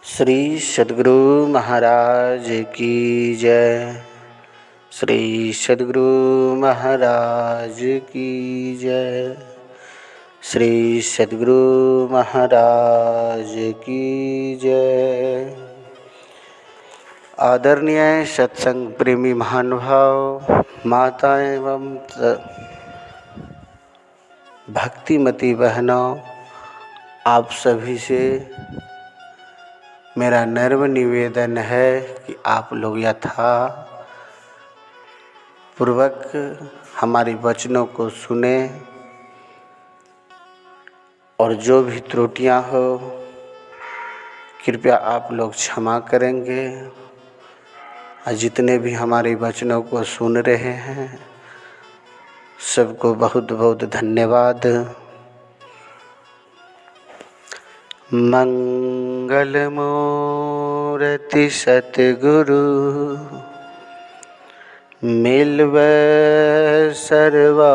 श्री सद्गुरु महाराज की जय। श्री सद्गुरु महाराज की जय। श्री सद्गुरु महाराज की जय। आदरणीय सत्संग प्रेमी महानुभाव, माता एवं भक्तिमती बहनों, आप सभी से मेरा नर्म निवेदन है कि आप लोग यथा पूर्वक हमारे वचनों को सुने और जो भी त्रुटियां हो कृपया आप लोग क्षमा करेंगे। और जितने भी हमारे वचनों को सुन रहे हैं सबको बहुत बहुत धन्यवाद। मंगल मूर्ति सतगुरु मिलवे सर्वाधार।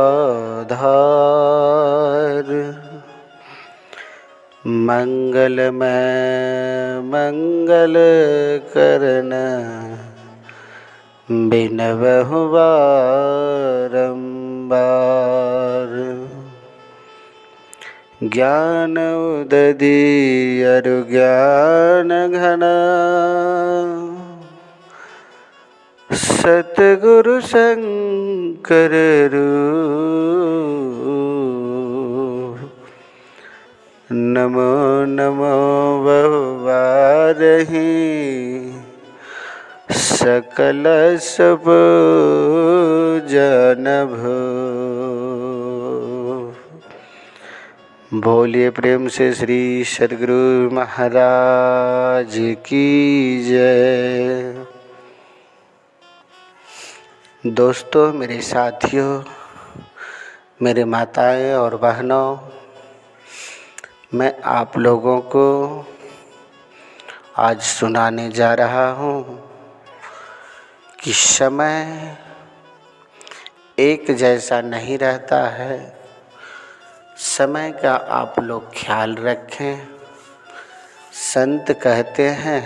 मंगल में मंगल करन बिनवहु बारंबार। ज्ञान उदधि अरु ज्ञान घन सतगुरु शंकर रूप। नमो नमो बहुबारहि सकल सब जन भो। बोलिए प्रेम से श्री सद्गुरु महाराज की जय। दोस्तों, मेरे साथियों, मेरे माताएं और बहनों, मैं आप लोगों को आज सुनाने जा रहा हूँ कि समय एक जैसा नहीं रहता है। समय का आप लोग ख्याल रखें। संत कहते हैं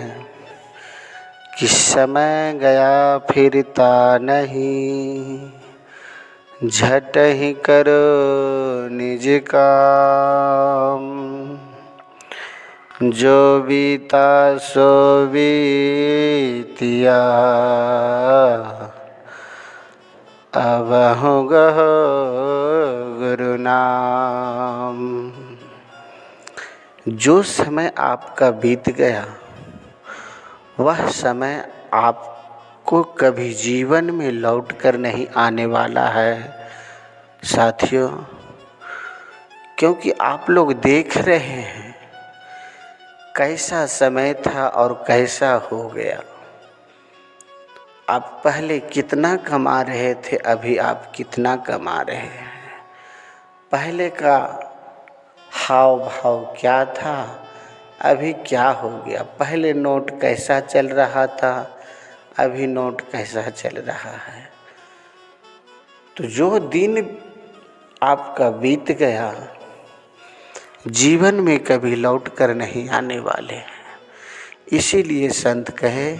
कि समय गया फिरता नहीं, झट ही करो निज काम। जो बीता सो बीतिया, अब गहो गुरु नाम। जो समय आपका बीत गया वह समय आपको कभी जीवन में लौट कर नहीं आने वाला है साथियों। क्योंकि आप लोग देख रहे हैं कैसा समय था और कैसा हो गया। आप पहले कितना कमा रहे थे, अभी आप कितना कमा रहे हैं। पहले का हाव भाव क्या था, अभी क्या हो गया। पहले नोट कैसा चल रहा था, अभी नोट कैसा चल रहा है। तो जो दिन आपका बीत गया जीवन में कभी लौट कर नहीं आने वाले हैं। इसीलिए संत कहे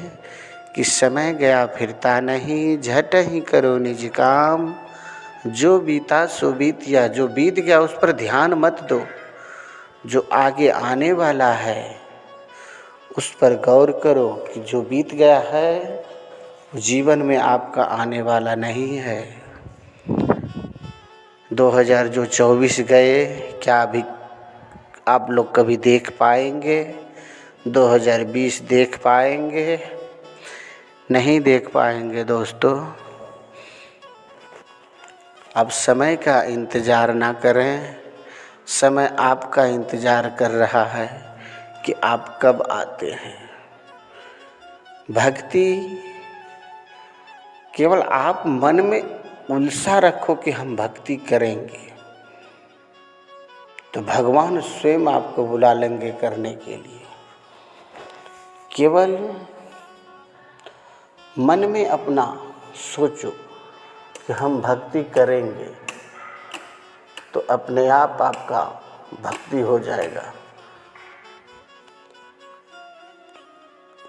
कि समय गया फिरता नहीं, झट ही करो निज काम। जो बीता सो बीतिया, जो बीत गया उस पर ध्यान मत दो। जो आगे आने वाला है उस पर गौर करो कि जो बीत गया है जीवन में आपका आने वाला नहीं है। 2024 गए, क्या अभी आप लोग कभी देख पाएंगे? 2020 देख पाएंगे? नहीं देख पाएंगे दोस्तों। अब समय का इंतज़ार ना करें। समय आपका इंतज़ार कर रहा है कि आप कब आते हैं। भक्ति केवल आप मन में उलसा रखो कि हम भक्ति करेंगे तो भगवान स्वयं आपको बुला लेंगे करने के लिए। केवल मन में अपना सोचो कि हम भक्ति करेंगे तो अपने आप आपका भक्ति हो जाएगा।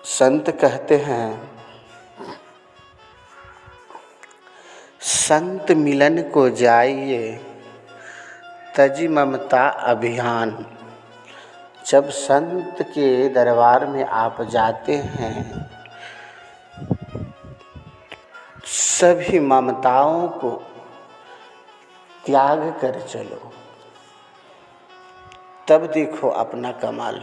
संत कहते हैं, संत मिलन को जाइए तजी ममता अभियान। जब संत के दरबार में आप जाते हैं, सभी ममताओं को त्याग कर चलो, तब देखो अपना कमाल।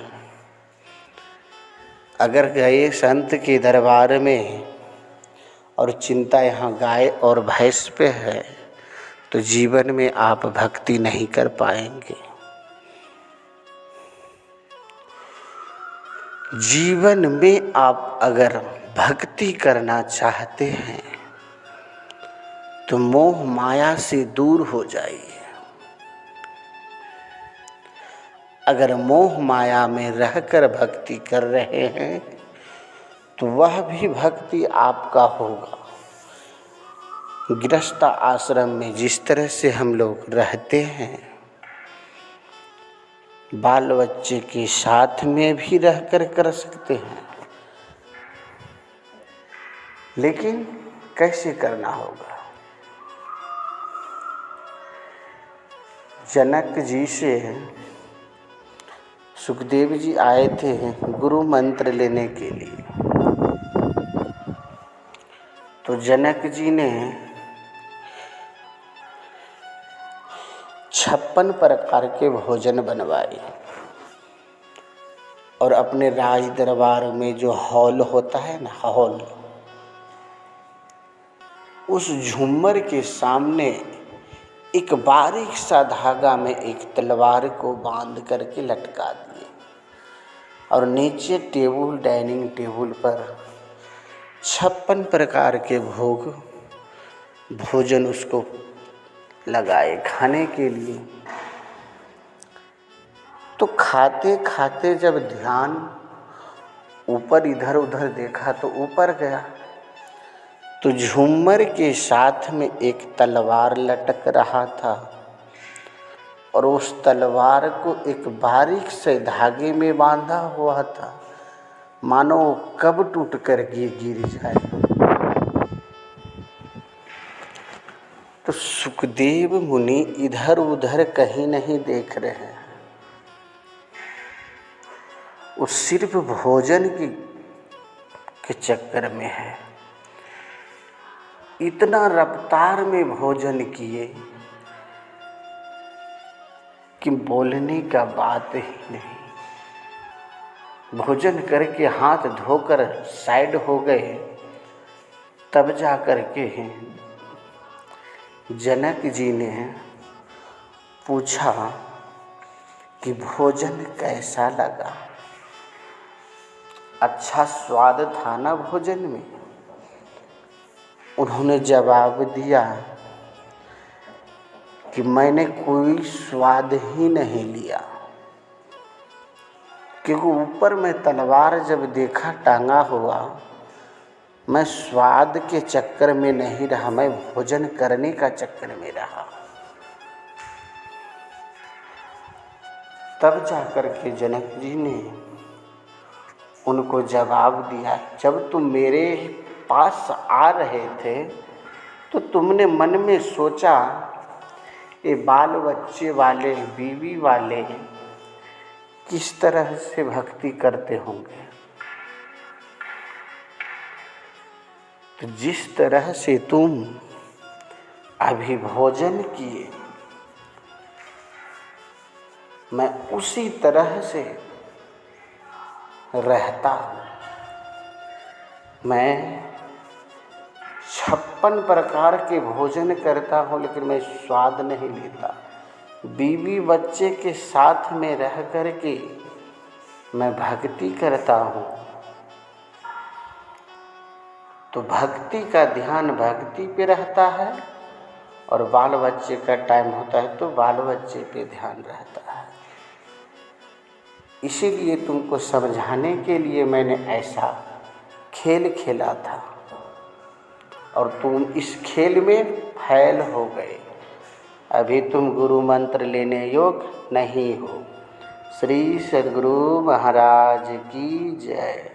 अगर गए संत के दरबार में और चिंता यहाँ गाय और भैंस पे है, तो जीवन में आप भक्ति नहीं कर पाएंगे। जीवन में आप अगर भक्ति करना चाहते हैं तो मोह माया से दूर हो जाइए। अगर मोह माया में रहकर भक्ति कर रहे हैं तो वह भी भक्ति आपका होगा। गृहस्थ आश्रम में जिस तरह से हम लोग रहते हैं, बाल बच्चे के साथ में भी रहकर कर सकते हैं, लेकिन कैसे करना होगा। जनक जी से सुखदेव जी आए थे गुरु मंत्र लेने के लिए। तो जनक जी ने 56 प्रकार के भोजन बनवाए और अपने राज दरबार में जो हॉल होता है ना, हॉल, उस झूमर के सामने एक बारीक सा धागा में एक तलवार को बांध करके लटका दिए और नीचे टेबल, डाइनिंग टेबल पर 56 प्रकार के भोजन उसको लगाए खाने के लिए। तो खाते खाते जब ध्यान ऊपर इधर उधर देखा तो ऊपर गया, तो झूमर के साथ में एक तलवार लटक रहा था और उस तलवार को एक बारीक से धागे में बांधा हुआ था, मानो कब टूट कर गिर जाए। तो सुखदेव मुनि इधर उधर कहीं नहीं देख रहे हैं, वो सिर्फ भोजन के चक्कर में है। इतना रफ्तार में भोजन किए कि बोलने का बात ही नहीं। भोजन करके हाथ धोकर साइड हो गए, तब जा कर के जनक जी ने पूछा कि भोजन कैसा लगा, अच्छा स्वाद था ना भोजन में। उन्होंने जवाब दिया कि मैंने कोई स्वाद ही नहीं लिया, क्योंकि ऊपर में तलवार जब देखा टांगा हुआ, मैं स्वाद के चक्कर में नहीं रहा, मैं भोजन करने का चक्कर में रहा। तब जाकर के जनक जी ने उनको जवाब दिया, जब तुम मेरे पास आ रहे थे तो तुमने मन में सोचा ये बाल बच्चे वाले, बीवी वाले किस तरह से भक्ति करते होंगे। तो जिस तरह से तुम अभी भोजन किए, मैं उसी तरह से रहता हूँ। मैं 56 प्रकार के भोजन करता हूँ, लेकिन मैं स्वाद नहीं लेता। बीवी बच्चे के साथ में रह कर के मैं भक्ति करता हूँ। तो भक्ति का ध्यान भक्ति पे रहता है और बाल बच्चे का टाइम होता है तो बाल बच्चे पे ध्यान रहता है। इसीलिए तुमको समझाने के लिए मैंने ऐसा खेल खेला था और तुम इस खेल में फैल हो गए। अभी तुम गुरु मंत्र लेने योग्य नहीं हो। श्री सद्गुरु महाराज की जय।